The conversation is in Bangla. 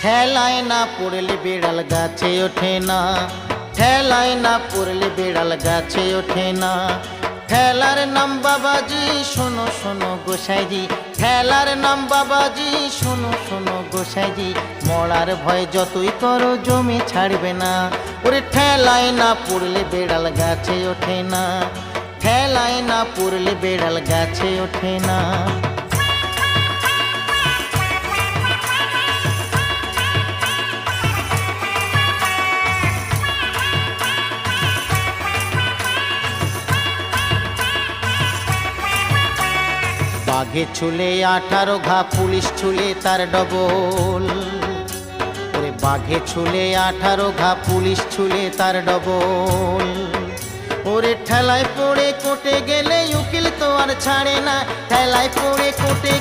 ঠেলায় না পড়লে বিড়াল গাছে ওঠে না, ঠেলায় না পড়লে বিড়াল গাছে ওঠে না। ঠেলার নাম বাবাজি শোনো শোনো গোসাইজি, ঠেলার নাম বাবাজি শোনো শোনো গোসাইজি। মরার ভয় যতই করো জমি ছাড়বে না। ওরে ঠেলায় না পড়লে বিড়াল গাছে ওঠে না, ঠেলায় না পড়লে বিড়াল গাছে ওঠে না। বাঘে ছুলে 18 ঘা, পুলিশ ছুলে তার ডবল। ওরে বাঘে ছুলে 18 ঘা, পুলিশ ছুলে তার ডবল। ওরে ঠেলায় পড়ে কোটে গেলে উকিল তো আর ছাড়ে না, ঠেলায় পড়ে কোটে